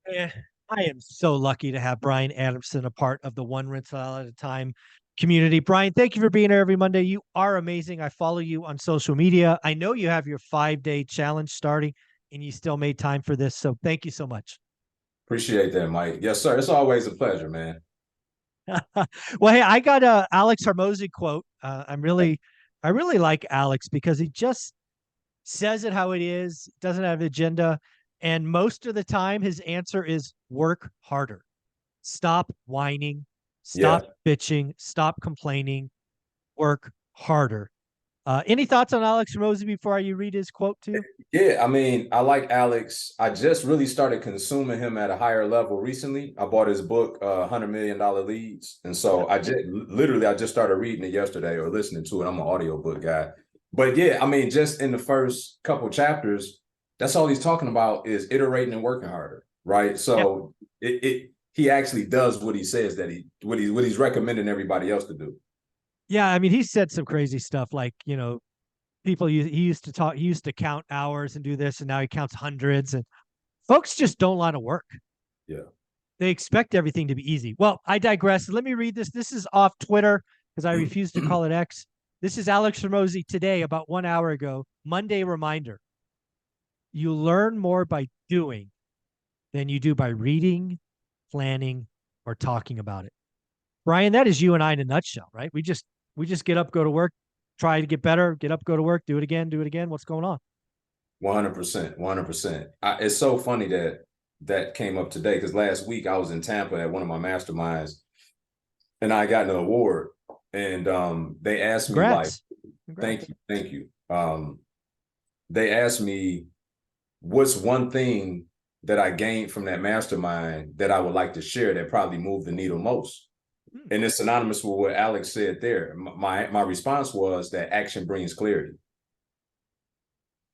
Eh, I am so lucky to have Brian Adamson a part of the One Rental at a Time community. Brian, thank you for being here every Monday. You are amazing. I follow you on social media. I know you have your 5-day challenge starting and you still made time for this. So thank you so much. Appreciate that, Mike. Yes, sir. It's always a pleasure, man. Well, hey, I got a Alex Hermosi quote. I really like Alex because he just says it how it is, doesn't have an agenda. And most of the time, his answer is work harder. Stop whining, Yeah. stop bitching, stop complaining, work harder. Any thoughts on Alex Ramosi before you read his quote to you? Yeah, I mean, I like Alex. I just really started consuming him at a higher level recently. I bought his book, $100 Million Leads. And so I just started reading it yesterday or listening to it. I'm an audiobook guy. But yeah, I mean, just in the first couple chapters, that's all he's talking about is iterating and working harder, right? Yeah, So he actually does what he says that what he's recommending everybody else to do. yeah. I mean, he said some crazy stuff like he used to talk, he used to count hours and do this, and now he counts hundreds. And folks just don't want to work. Yeah. They expect everything to be easy. Well, I digress. Let me read this. This is off Twitter because I refuse to call it X. This is Alex Ramosi today, about 1 hour ago. Monday reminder: you learn more by doing than you do by reading, planning, or talking about it. Brian, that is you and I in a nutshell, right? We just get up, go to work, try to get better, get up, go to work, do it again, do it again. What's going on? 100%, 100%. It's so funny that that came up today because last week I was in Tampa at one of my masterminds and I got an award. And they asked me like, Congrats. Congrats. thank you. They asked me what's one thing that I gained from that mastermind that I would like to share that probably moved the needle most. Hmm. And it's synonymous with what Alex said there. My response was that action brings clarity.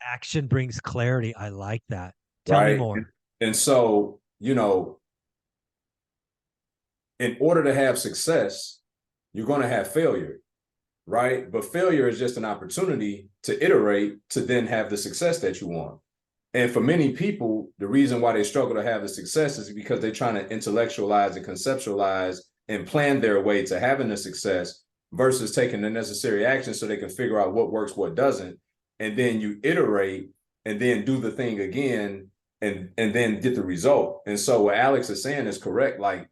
Action brings clarity. I like that. Tell me Right. more. And so, in order to have success, you're going to have failure, right? But failure is just an opportunity to iterate to then have the success that you want. And for many people, the reason why they struggle to have the success is because they're trying to intellectualize and conceptualize and plan their way to having the success versus taking the necessary action so they can figure out what works, what doesn't. And then you iterate and then do the thing again and then get the result. And so what Alex is saying is correct. Like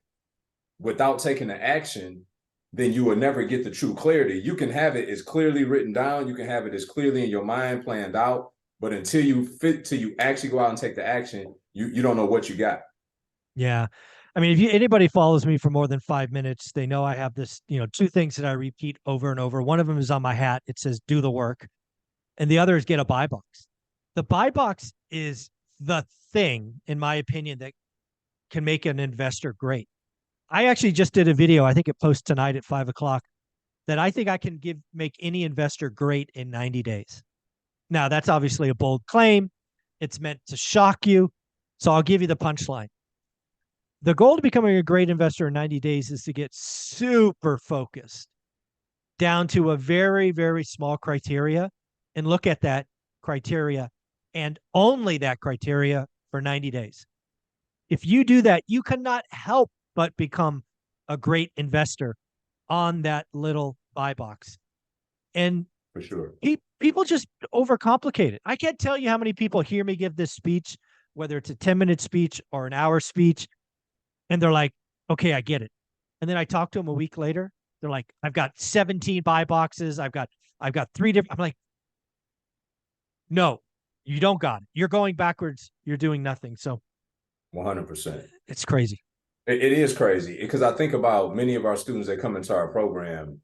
without taking the action, then you will never get the true clarity. You can have it as clearly written down, you can have it as clearly in your mind planned out, but until you actually go out and take the action, you don't know what you got. Yeah. I mean, if anybody follows me for more than 5 minutes, they know I have this, two things that I repeat over and over. One of them is on my hat. It says do the work. And the other is get a buy box. The buy box is the thing, in my opinion, that can make an investor great. I actually just did a video. I think it posts tonight at 5 o'clock that I think I can make any investor great in 90 days. Now, that's obviously a bold claim. It's meant to shock you. So I'll give you the punchline. The goal to becoming a great investor in 90 days is to get super focused down to a very, very small criteria and look at that criteria and only that criteria for 90 days. If you do that, you cannot help but become a great investor on that little buy box. And For sure. people just overcomplicate it. I can't tell you how many people hear me give this speech, whether it's a 10-minute speech or an hour speech, and they're like, okay, I get it. And then I talk to them a week later. They're like, I've got 17 buy boxes. I've got three different. I'm like, no, you don't got it. You're going backwards. You're doing nothing. So 100%. it's crazy. It is crazy because I think about many of our students that come into our program,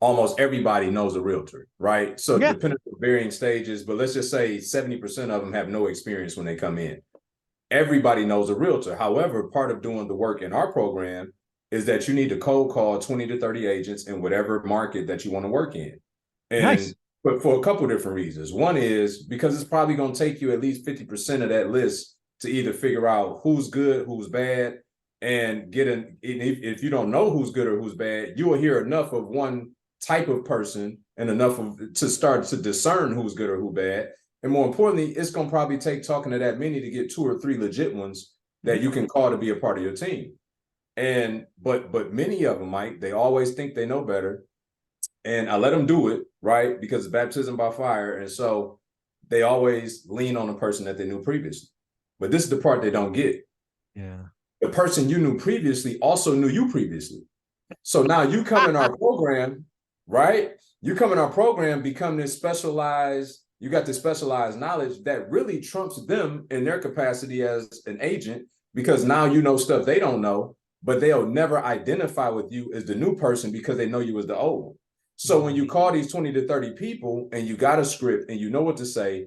almost everybody knows a realtor, right? So Yeah. depending on varying stages, but let's just say 70% of them have no experience when they come in. Everybody knows a realtor. However, part of doing the work in our program is that you need to cold call 20 to 30 agents in whatever market that you want to work in. And Nice. but for a couple of different reasons. One is because it's probably going to take you at least 50% of that list to either figure out who's good, who's bad, and get an if you don't know who's good or who's bad, you will hear enough of one type of person and enough of to start to discern who's good or who bad. And more importantly, it's going to probably take talking to that many to get two or three legit ones that you can call to be a part of your team. And but many of them, Mike, they always think they know better. And I let them do it, right? Because it's baptism by fire. And so they always lean on the person that they knew previously. But this is the part they don't get. Yeah. The person you knew previously also knew you previously. So now you come in our program, right? You come in our program, become this specialized, you got this specialized knowledge that really trumps them in their capacity as an agent, because now you know stuff they don't know, but they'll never identify with you as the new person because they know you as the old one. So when you call these 20 to 30 people and you got a script and you know what to say,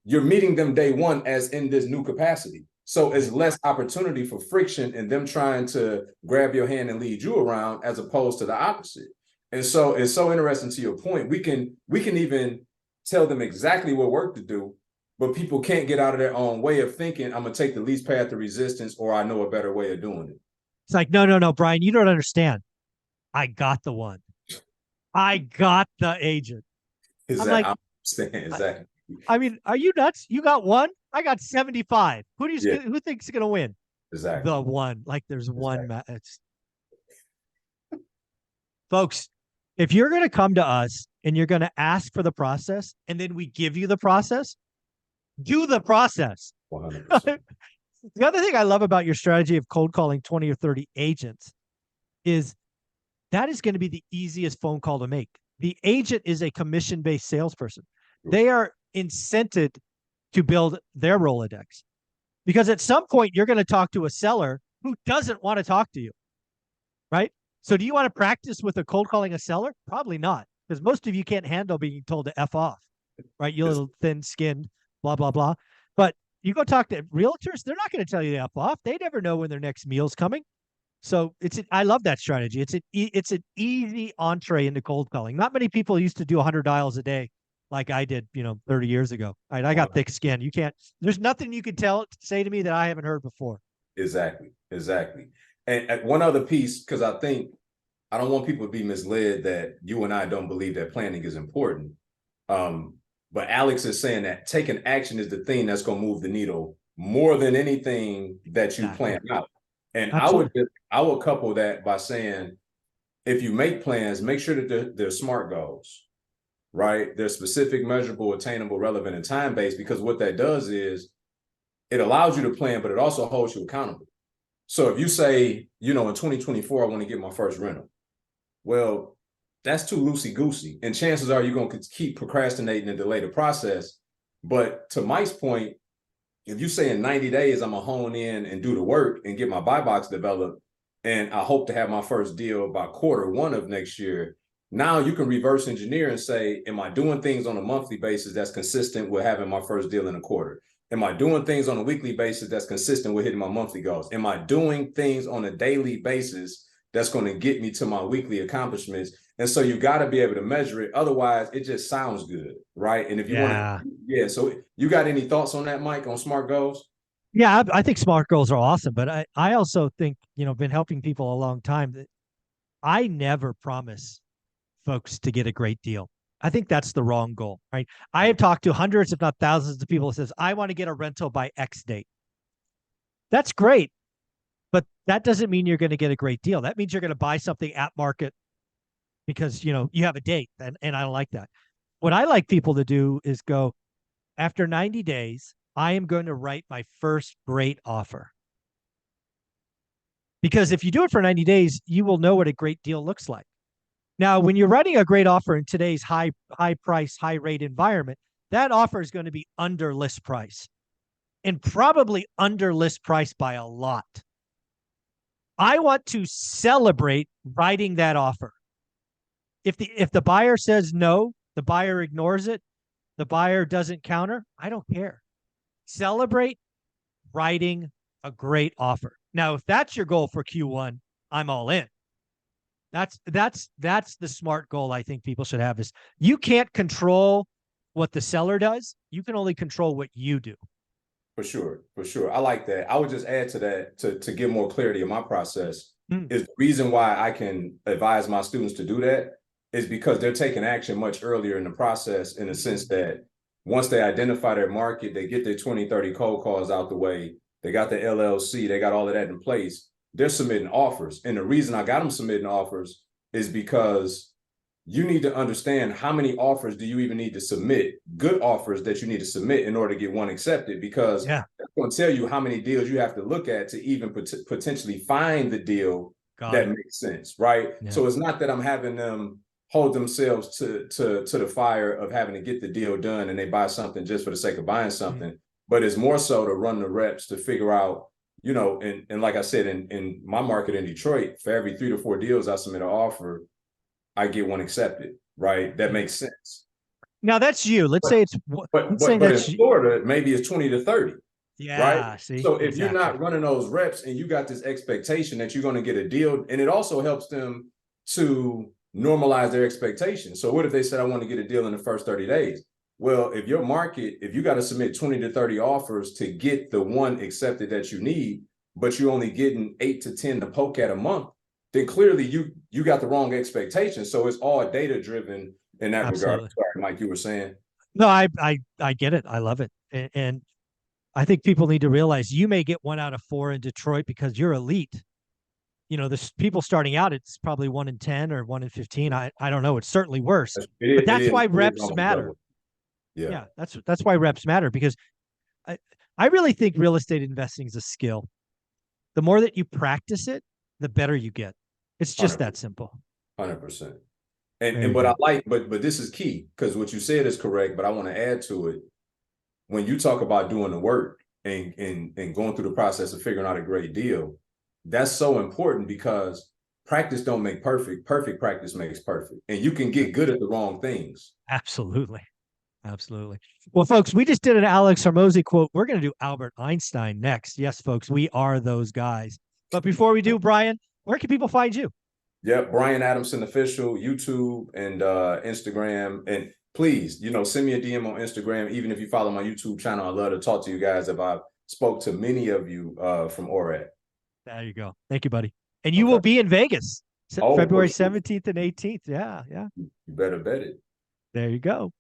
you're meeting them day one as in this new capacity. So it's less opportunity for friction and them trying to grab your hand and lead you around, as opposed to the opposite. And so it's so interesting to your point. We can even tell them exactly what work to do, but people can't get out of their own way of thinking, I'm going to take the least path of resistance, or I know a better way of doing it. It's like, no, Brian, you don't understand. I got the one. I got the agent. I'm like, I understand exactly. I mean, are you nuts? You got one? I got 75. Who Yeah. who thinks is gonna win? Exactly. The one. Like there's one Exactly. it's folks, if you're gonna come to us and you're gonna ask for the process and then we give you the process, do the process. 100%. The other thing I love about your strategy of cold calling 20 or 30 agents is that is going to be the easiest phone call to make. The agent is a commission-based salesperson. They are incented to build their Rolodex, because at some point you're going to talk to a seller who doesn't want to talk to you, right? So do you want to practice with a cold calling a seller? Probably not, because most of you can't handle being told to F off, right? You little thin-skinned, blah, blah, blah. But you go talk to realtors, they're not going to tell you to F off. They never know when their next meal's coming. So I love that strategy. It's an easy entree into cold calling. Not many people used to do 100 dials a day like I did, 30 years ago. Right? I got thick skin. There's nothing you can say to me that I haven't heard before. Exactly. And one other piece, because I don't want people to be misled that you and I don't believe that planning is important. But Alex is saying that taking action is the thing that's going to move the needle more than anything that you plan out. And Absolutely. I would couple that by saying, if you make plans, make sure that they're SMART goals, right? They're specific, measurable, attainable, relevant, and time-based, because what that does is it allows you to plan, but it also holds you accountable. So if you say, in 2024, I want to get my first rental. Well, that's too loosey-goosey. And chances are you're going to keep procrastinating and delay the process. But to Mike's point, if you say in 90 days, I'm going to hone in and do the work and get my buy box developed, and I hope to have my first deal by Q1 of next year, now you can reverse engineer and say, am I doing things on a monthly basis that's consistent with having my first deal in a quarter? Am I doing things on a weekly basis that's consistent with hitting my monthly goals? Am I doing things on a daily basis that's going to get me to my weekly accomplishments? And so you got to be able to measure it. Otherwise, it just sounds good, right? And if you want to, so you got any thoughts on that, Mike, on SMART goals? Yeah, I think SMART goals are awesome, but I also think, been helping people a long time, that I never promise folks to get a great deal. I think that's the wrong goal, right? I have talked to hundreds, if not thousands of people that says, I want to get a rental by X date. That's great, but that doesn't mean you're going to get a great deal. That means you're going to buy something at market because, you have a date, and I don't like that. What I like people to do is go, after 90 days, I am going to write my first great offer. Because if you do it for 90 days, you will know what a great deal looks like. Now, when you're writing a great offer in today's high price, high rate environment, that offer is going to be under list price, and probably under list price by a lot. I want to celebrate writing that offer. If the buyer says no, the buyer ignores it, the buyer doesn't counter, I don't care. Celebrate writing a great offer. Now, if that's your goal for Q1, I'm all in. That's the SMART goal I think people should have, is you can't control what the seller does. You can only control what you do. For sure. I like that. I would just add to that, to give more clarity in my process, is the reason why I can advise my students to do that is because they're taking action much earlier in the process, in the sense that once they identify their market, they get their 20, 30 cold calls out the way, they got the LLC, they got all of that in place. They're submitting offers. And the reason I got them submitting offers is because you need to understand how many offers do you even need to submit, good offers that you need to submit in order to get one accepted, because Yeah. that's going to tell you how many deals you have to look at to even potentially find the deal that makes sense, right? Yeah. So it's not that I'm having them hold themselves to the fire of having to get the deal done and they buy something just for the sake of buying something, but it's more so to run the reps to figure out, you know, and like I said, in my market in Detroit, for every 3 to 4 deals I submit an offer, I get one accepted, right? That makes sense. Now that's you. Let's say it's but in Florida, maybe it's 20 to 30. Yeah. Right. See, so if you're not running those reps and you got this expectation that you're going to get a deal, and it also helps them to normalize their expectations. So what if they said, I want to get a deal in the first 30 days? Well, if your market, if you got to submit 20 to 30 offers to get the one accepted that you need, but you're only getting 8 to 10 to poke at a month, then clearly you got the wrong expectations. So it's all data driven in that regard. Sorry, Mike, you were saying. No, I get it. I love it. And I think people need to realize you may get 1 out of 4 in Detroit because you're elite. You know, the people starting out, it's probably 1 in 10 or 1 in 15. I don't know. It's certainly worse. But that's why reps matter. Yeah, that's why reps matter, because I really think real estate investing is a skill. The more that you practice it, the better you get. It's just 100%. That simple. 100%. And but I like, but this is key, because what you said is correct, but I want to add to it. When you talk about doing the work and going through the process of figuring out a great deal, that's so important, because practice don't make perfect. Perfect practice makes perfect. And you can get good at the wrong things. Absolutely. Absolutely. Well, folks, we just did an Alex Hormozi quote. We're going to do Albert Einstein next. Yes, folks, we are those guys. But before we do, Brian, where can people find you? Yep, Brian Adamson Official, YouTube and Instagram. And please, you know, send me a DM on Instagram. Even if you follow my YouTube channel, I'd love to talk to you guys. If I spoke to many of you from ORAD. There you go. Thank you, buddy. And you will be in Vegas, February 17th and 18th. Yeah, yeah. You better bet it. There you go.